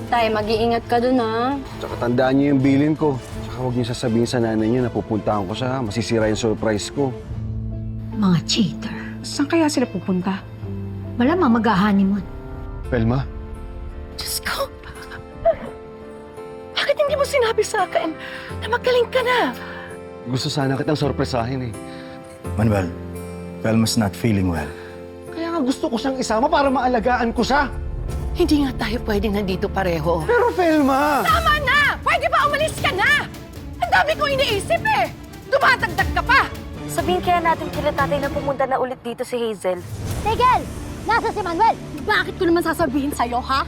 Tay, mag-iingat ka dun, ha? Tsaka tandaan niyo yung bilin ko. Tsaka huwag niyo sasabihin sa nanay niyo na pupuntahan ko siya. Masisira yung surprise ko. Mga cheater. Saan kaya sila pupunta? Malamang mag-honeymoon. Pelma, Diyos ko! Bakit hindi mo sinabi sa akin na magaling ka na? gusto sana kitang sorpresahin eh. Manuel, Velma's not feeling well. Kaya nga gusto ko siyang isama para maalagaan ko siya. Hindi nga tayo pwedeng nandito pareho. Pero Pelma! Tama na! Pwede ba umalis ka na? Ang dami kong iniisip eh! Dumatagdag ka pa! Sabihin kaya natin kila tatay na pumunta na ulit dito si Hazel. Tigil! Nasa si Manuel! Bakit ko naman sasabihin sa'yo, ha?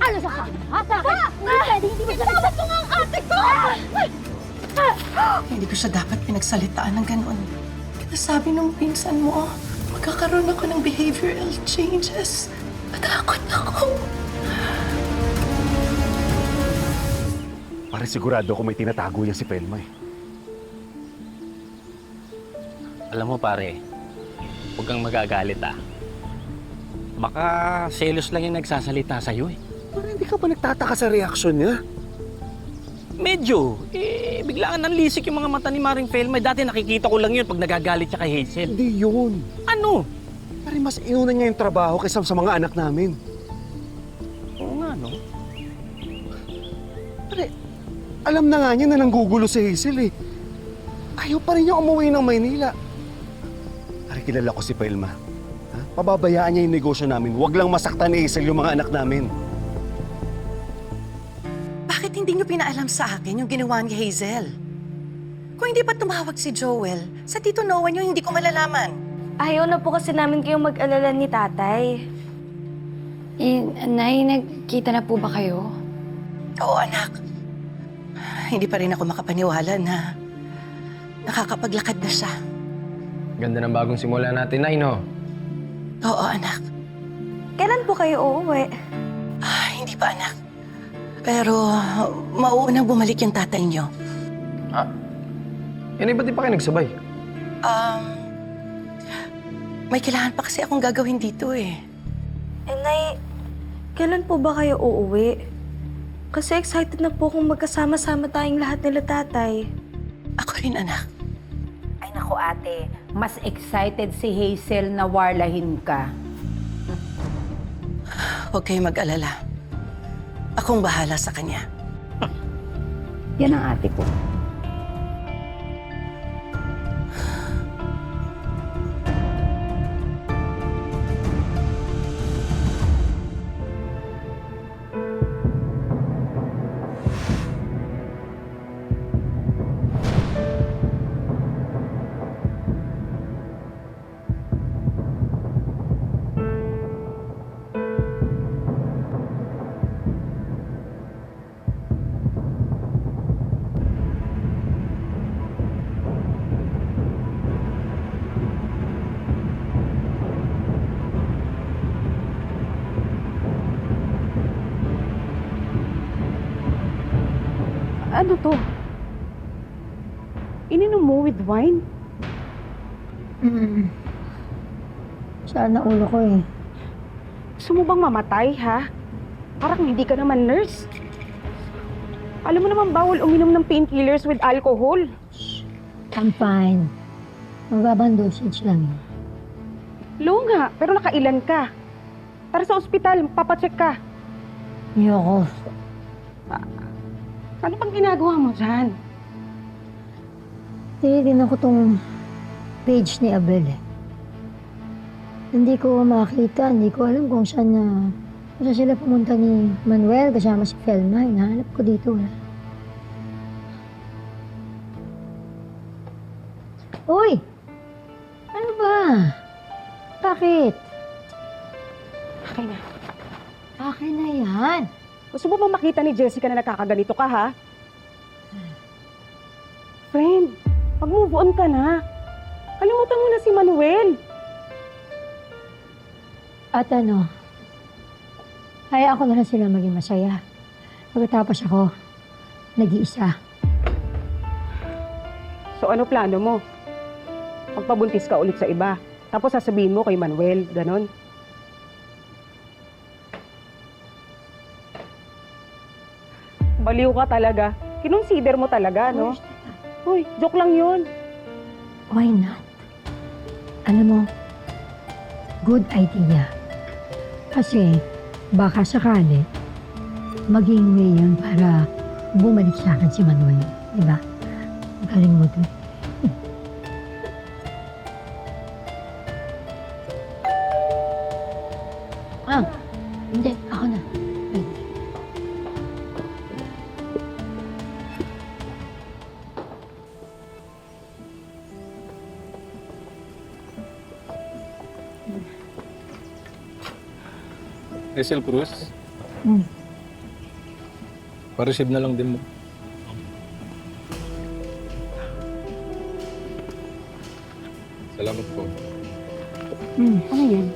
Ano sa kanya? Ha? Bakit? Hindi pwede, hindi mo Dapat mo nga ang ate ko! Hindi ko siya dapat pinagsalitaan ng ganoon. Sabi nung pinsan mo, magkakaroon ako ng behavioral changes. Natakot ako. Pare sigurado ko may tinatago yan si Pelma eh. Alam mo pare, huwag kang magagalit ah. Baka selos lang yung nagsasalita sa'yo eh. Parang hindi ka ba nagtataka sa reaksyon niya? Medyo. Biglaan nanlisik yung mga mata ni Maring Felma. Dati nakikita ko lang yun pag nagagalit siya kay Hazel. Hindi yun. Ano? Pare mas inuna niya yung trabaho kaysa sa mga anak namin. Oo nga, no? Pare, alam na nga niya na nanggugulo si Hazel eh. Ayaw pa rin niya umuwi ng Maynila. Pare, kilala ko si Pelma. Ha? Pababayaan niya yung negosyo namin. Huwag lang masaktan ni Hazel yung mga anak namin. Bakit hindi niyo pinaalam sa akin yung ginawa ni Hazel? Kung hindi pa tumawag si Joel, sa Tito Noah niyo hindi ko malalaman. Ayaw na po kasi namin kayong mag-alala ni tatay. Nay, nagkita na po ba kayo? Oo, anak. Hindi pa rin ako makapaniwala na nakakapaglakad na siya. Ganda ng bagong simula natin, Nay, no? Oo, anak. Kailan po kayo uuwi? Hindi pa, anak. Pero mauunang bumalik yung tatay niyo. Yan, ba't di pa kayo nagsabay? May kailangan pa kasi akong gagawin dito eh. Nay, kailan po ba kayo uuwi? Kasi excited na po kung magkasama-sama tayong lahat nila tatay. Ako rin, anak. Ay naku ate, mas excited si Hazel na warlahin ka. Huwag kayong mag-alala. Akong bahala sa kanya. Yan ang ate ko. Ano to? Ininom mo with wine? Saan na ulo ko eh. Gusto mo bang mamatay, ha? Parang hindi ka naman nurse. Alam mo naman bawal uminom ng painkillers with alcohol. I'm fine. Mababang dosage lang. Low nga, pero nakailan ka. Tara sa ospital, papacheck ka. Ayoko. Ano bang ginagawa mo dyan? Tinitignan ko tong page ni Abel eh. Hindi ko makita, hindi ko alam kung saan sila pumunta ni Manuel kasama si Felma. Hinahanap ko dito. Uy! Ano ba? Bakit? Akin na. Akin na yan. Gusto mo bang makita ni Jessica na nakakaganito ka, ha? Friend, mag-move on ka na. Kalimutan mo na si Manuel. At hayaan ko na lang sila maging masaya. Pagkatapos ako, nag-iisa. So ano plano mo? Magpabuntis ka ulit sa iba. Tapos sasabihin mo kay Manuel, ganon. Baliw ka talaga. Kinonsider mo talaga, no? Uy, joke lang yun. Why not? Alam mo, good idea. Kasi baka sakali maging way yun para bumalik sa akin si Manuel. Diba? Ang galing mo dun. Hindi. Ako na. Wait. Hazel Cruz? Hmm. Pa-receive na lang din mo. Salamat po. Ano yan?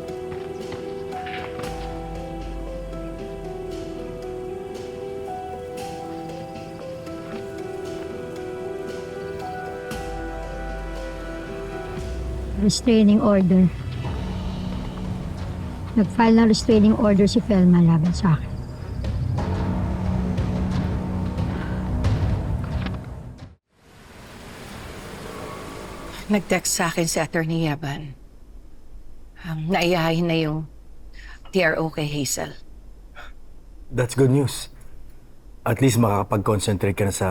Restraining order. Nag-file ng restraining order si Felma laban sa akin. Nag-text sa akin si Attorney Yaban. Naiyahin na yung TRO kay Hazel. That's good news. At least makakapag-concentrate ka na sa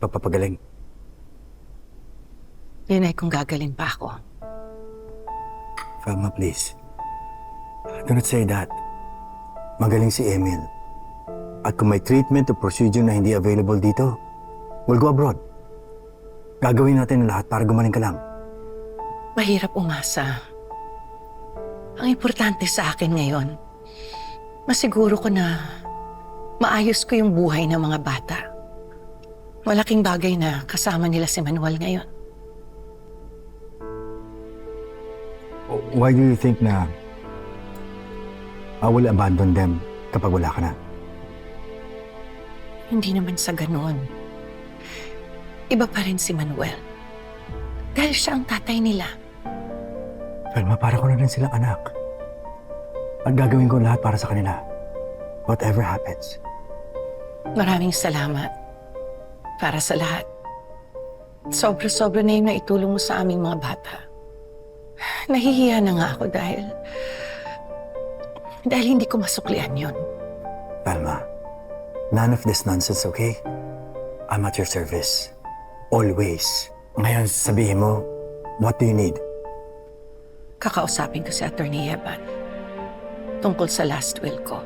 pagpapagaling. Yun ay kung gagaling pa ako. Felma, please. Do not say that. Magaling si Emil. At kung may treatment o procedure na hindi available dito, we'll go abroad. Gagawin natin ang lahat para gumaling ka lang. Mahirap umasa. Ang importante sa akin ngayon, masiguro ko na maayos ko yung buhay ng mga bata. Malaking bagay na kasama nila si Manuel ngayon. Why do you think na I will abandon them kapag wala ka na? Hindi naman sa ganoon. Iba pa rin si Manuel. Dahil siya ang tatay nila. Felma, para ko na rin silang anak. At gagawin ko lahat para sa kanila. Whatever happens. Maraming salamat para sa lahat. Sobra-sobra na yung naitulong mo sa aming mga bata. Nahihiya na nga ako dahil hindi ko masuklian yun. Felma, none of this nonsense, okay? I'm at your service. Always. Ngayon, sabihin mo, what do you need? Kakausapin ko si Attorney Yaban tungkol sa last will ko.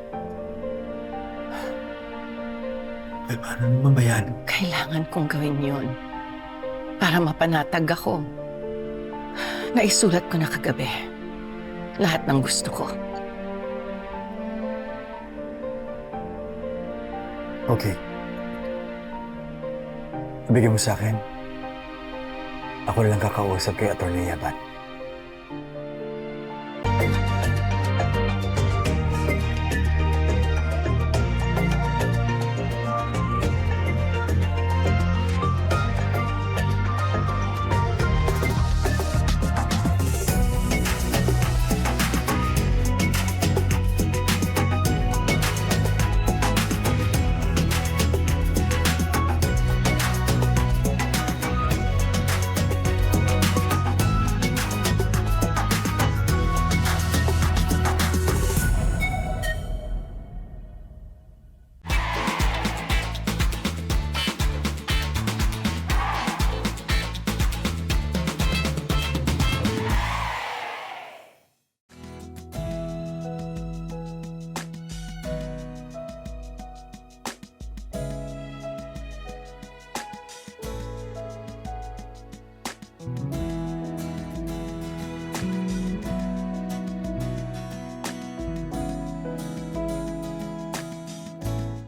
Felma, ano naman ba yan? Kailangan kong gawin yun para mapanatag ako. Naisulat ko na kagabi lahat ng gusto ko. Okay. Ibigay mo sa akin. Ako na lang kakausap kay Atty. Yaban.